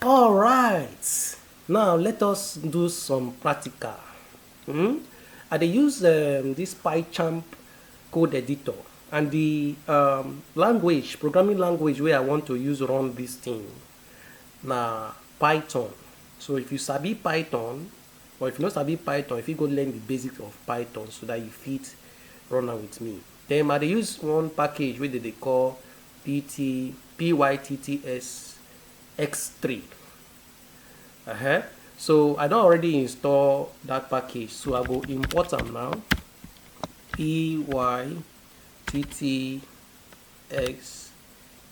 All right, now let us do some practical. I dey use this PyChamp code editor, and the programming language where I want to use run this thing na Python. So if you sabi Python, or if you no sabi Python, if you go learn the basics of Python so that you fit run am with me. Then I dey use one package wey dey call pytts x3. So I don already install that package, so I go import am now. pytts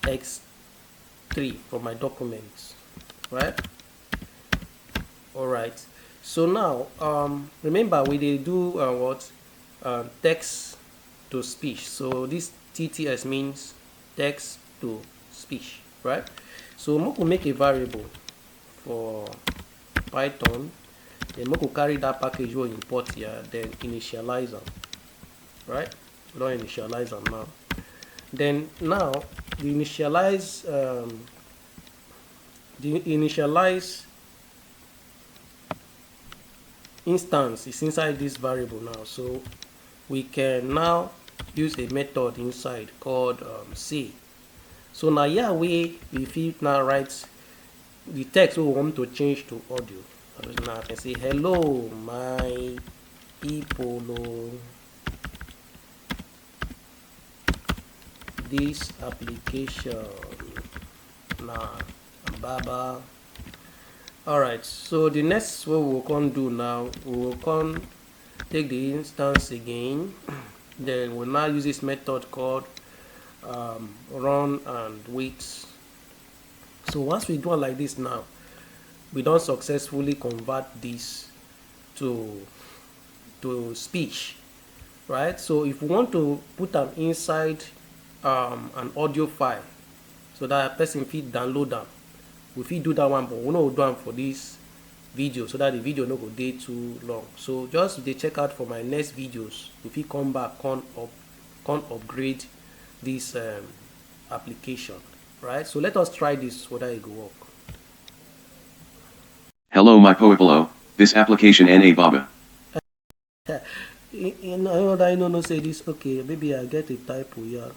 x3 from my documents, right? All right, so now remember we dey do text to speech. So this TTS means text to speech, right? So we go make a variable for Python, then we go carry that package we import here, then initialize them, right? We don't initialize them now. Then now the initialize instance is inside this variable now, so we can now use a method inside called say. So now here we fit now write the text we want to change to audio. Now I can say hello my people, this application na baba. All right, so the next what we will come do now, we will come take the instance again, then we'll now use this method called run and wait. So once we do it like this, now we don't successfully convert this to speech, right? So if we want to put them inside an audio file so that a person fit download them, we fit do that one, but we no do them for this video so that the video no go dey too long. So just dey check out for my next videos. If you come back, come upgrade this application, right? So let us try this whether it go work. Hello my people, this application NA Baba. You know that I no say this. Okay, maybe I get a typo here.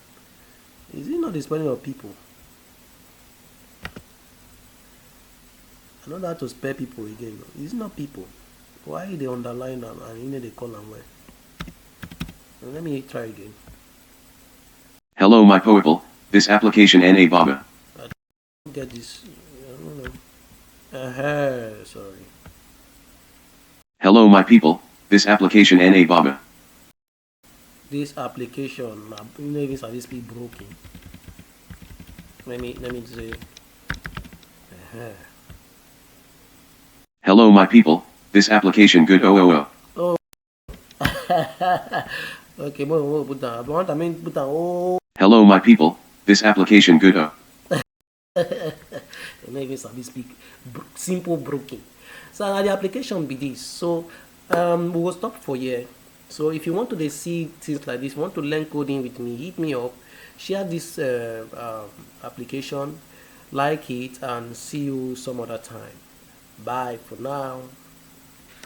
Is it not the spelling of people? I know that to spell people again. It's not people. Why they underline them and you know they call them where? Let me try again. Hello my people, this application NA Baba. I don't get this. I don't know. Sorry. Hello my people, this application NA Baba. This application, you know, even this be broken. Let me say. Hello my people, this application good oh. Okay, more put down. I want to put down oh. Hello my people, this application good oh. You know, even speak simple broken. So the application be this. So we will stop for here. So if you want to see things like this, want to learn coding with me, hit me up, share this application, like it, and see you some other time. Bye for now.